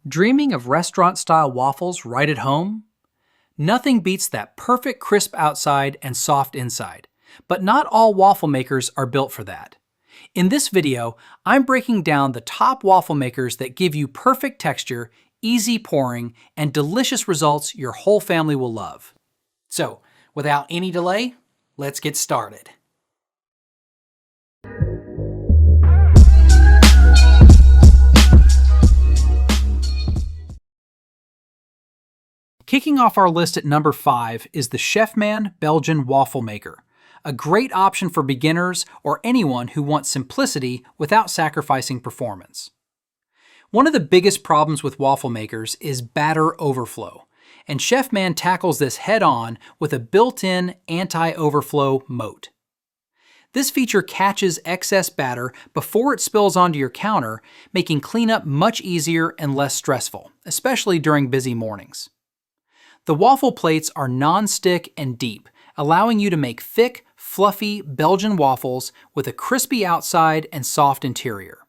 Dreaming of restaurant-style waffles right at home? Nothing beats that perfect crisp outside and soft inside. But not all waffle makers are built for that. In this video, I'm breaking down the top waffle makers that give you perfect texture, easy pouring, and delicious results your whole family will love. So, without any delay, let's get started. Kicking off our list at number 5 is the Chefman Belgian Waffle Maker, a great option for beginners or anyone who wants simplicity without sacrificing performance. One of the biggest problems with waffle makers is batter overflow, and Chefman tackles this head-on with a built-in anti-overflow moat. This feature catches excess batter before it spills onto your counter, making cleanup much easier and less stressful, especially during busy mornings. The waffle plates are non-stick and deep, allowing you to make thick, fluffy Belgian waffles with a crispy outside and soft interior.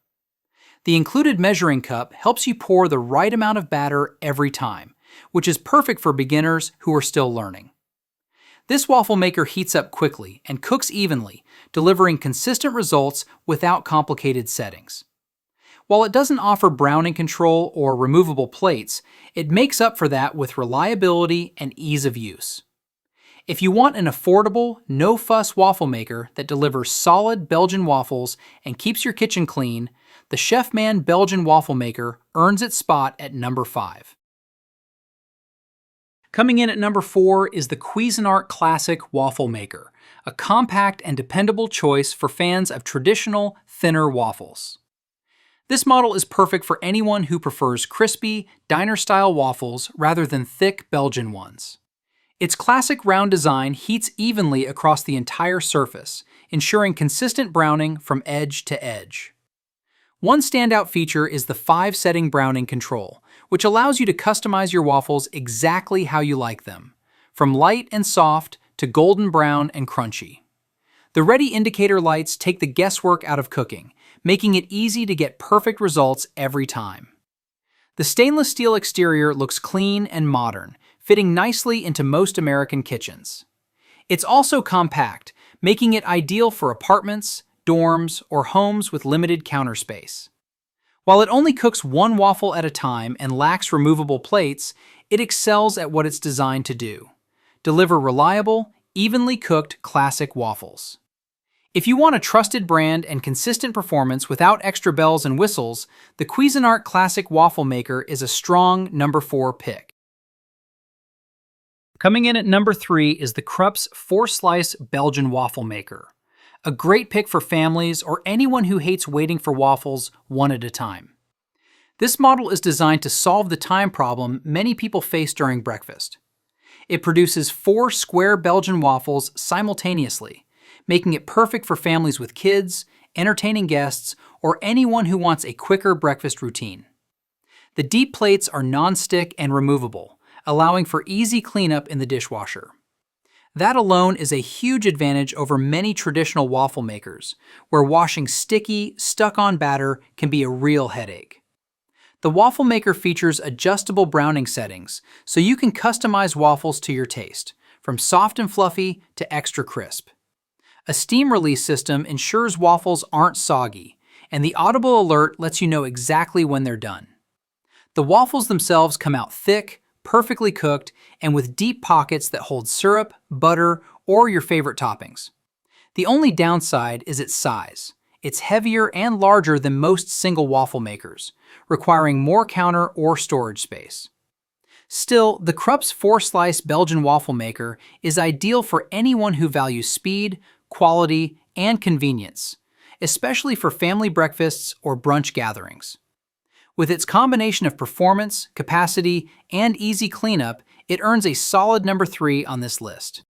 The included measuring cup helps you pour the right amount of batter every time, which is perfect for beginners who are still learning. This waffle maker heats up quickly and cooks evenly, delivering consistent results without complicated settings. While it doesn't offer browning control or removable plates, it makes up for that with reliability and ease of use. If you want an affordable, no-fuss waffle maker that delivers solid Belgian waffles and keeps your kitchen clean, the Chefman Belgian Waffle Maker earns its spot at number 5. Coming in at number 4 is the Cuisinart Classic Waffle Maker, a compact and dependable choice for fans of traditional, thinner waffles. This model is perfect for anyone who prefers crispy, diner-style waffles rather than thick Belgian ones. Its classic round design heats evenly across the entire surface, ensuring consistent browning from edge to edge. One standout feature is the 5-setting browning control, which allows you to customize your waffles exactly how you like them, from light and soft to golden brown and crunchy. The ready indicator lights take the guesswork out of cooking, making it easy to get perfect results every time. The stainless steel exterior looks clean and modern, fitting nicely into most American kitchens. It's also compact, making it ideal for apartments, dorms, or homes with limited counter space. While it only cooks one waffle at a time and lacks removable plates, it excels at what it's designed to do: deliver reliable, evenly cooked classic waffles. If you want a trusted brand and consistent performance without extra bells and whistles, the Cuisinart Classic Waffle Maker is a strong number 4 pick. Coming in at number 3 is the Krups 4-Slice Belgian Waffle Maker, a great pick for families or anyone who hates waiting for waffles one at a time. This model is designed to solve the time problem many people face during breakfast. It produces 4 square Belgian waffles simultaneously, making it perfect for families with kids, entertaining guests, or anyone who wants a quicker breakfast routine. The deep plates are non-stick and removable, allowing for easy cleanup in the dishwasher. That alone is a huge advantage over many traditional waffle makers, where washing sticky, stuck-on batter can be a real headache. The waffle maker features adjustable browning settings, so you can customize waffles to your taste, from soft and fluffy to extra crisp. A steam release system ensures waffles aren't soggy, and the audible alert lets you know exactly when they're done. The waffles themselves come out thick, perfectly cooked, and with deep pockets that hold syrup, butter, or your favorite toppings. The only downside is its size. It's heavier and larger than most single waffle makers, requiring more counter or storage space. Still, the Krups 4-Slice Belgian Waffle Maker is ideal for anyone who values speed, quality, and convenience, especially for family breakfasts or brunch gatherings. With its combination of performance, capacity, and easy cleanup, it earns a solid number 3 on this list.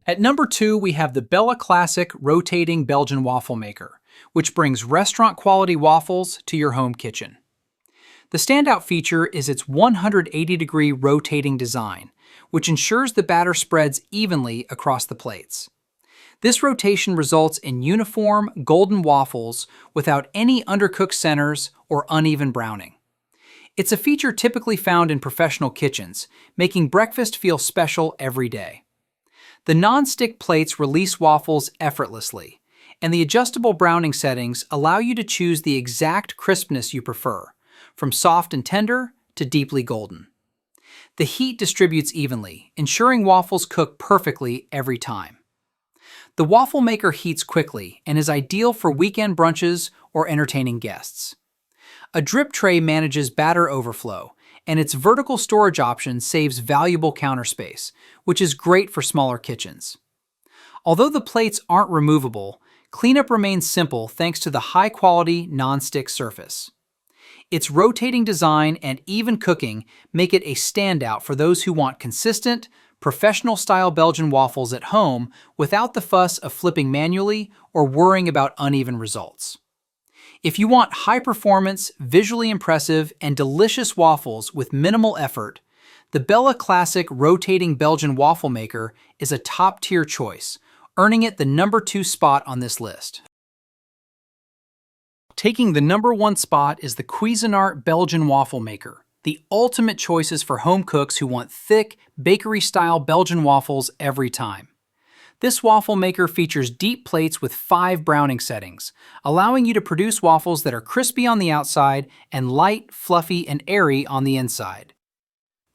At number 2, we have the Bella Classic Rotating Belgian Waffle Maker, which brings restaurant-quality waffles to your home kitchen. The standout feature is its 180-degree rotating design, which ensures the batter spreads evenly across the plates. This rotation results in uniform, golden waffles without any undercooked centers or uneven browning. It's a feature typically found in professional kitchens, making breakfast feel special every day. The non-stick plates release waffles effortlessly, and the adjustable browning settings allow you to choose the exact crispness you prefer, from soft and tender to deeply golden. The heat distributes evenly, ensuring waffles cook perfectly every time. The waffle maker heats quickly and is ideal for weekend brunches or entertaining guests. A drip tray manages batter overflow, and its vertical storage option saves valuable counter space, which is great for smaller kitchens. Although the plates aren't removable, cleanup remains simple thanks to the high-quality non-stick surface. Its rotating design and even cooking make it a standout for those who want consistent, professional-style Belgian waffles at home without the fuss of flipping manually or worrying about uneven results. If you want high-performance, visually impressive, and delicious waffles with minimal effort, the Bella Classic Rotating Belgian Waffle Maker is a top-tier choice, earning it the number 2 spot on this list. Taking the number 1 spot is the Cuisinart Belgian Waffle Maker, the ultimate choices for home cooks who want thick, bakery-style Belgian waffles every time. This waffle maker features deep plates with 5 browning settings, allowing you to produce waffles that are crispy on the outside and light, fluffy, and airy on the inside.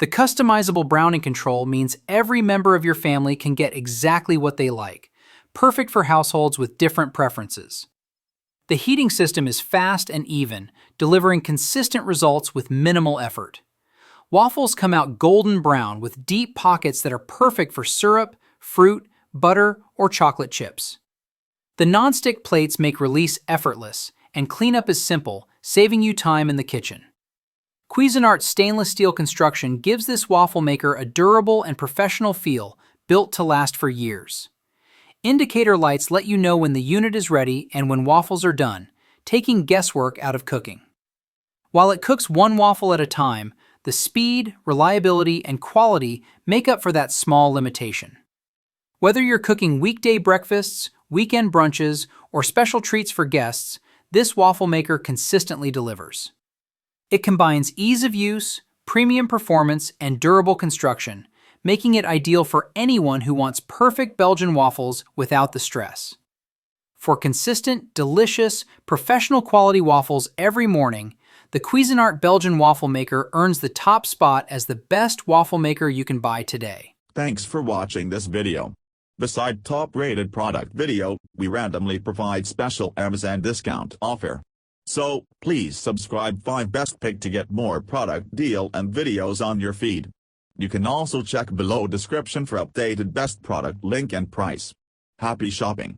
The customizable browning control means every member of your family can get exactly what they like, perfect for households with different preferences. The heating system is fast and even, delivering consistent results with minimal effort. Waffles come out golden brown with deep pockets that are perfect for syrup, fruit, butter, or chocolate chips. The non-stick plates make release effortless, and cleanup is simple, saving you time in the kitchen. Cuisinart's stainless steel construction gives this waffle maker a durable and professional feel, built to last for years. Indicator lights let you know when the unit is ready and when waffles are done, taking guesswork out of cooking. While it cooks one waffle at a time, the speed, reliability, and quality make up for that small limitation. Whether you're cooking weekday breakfasts, weekend brunches, or special treats for guests, this waffle maker consistently delivers. It combines ease of use, premium performance, and durable construction, making it ideal for anyone who wants perfect Belgian waffles without the stress. For consistent, delicious, professional quality waffles every morning, the Cuisinart Belgian Waffle Maker earns the top spot as the best waffle maker you can buy today. Thanks for watching this video. Beside top-rated product video, we randomly provide special Amazon discount offer. So, please subscribe 5 Best Pick to get more product deal and videos on your feed. You can also check below description for updated best product link and price. Happy shopping!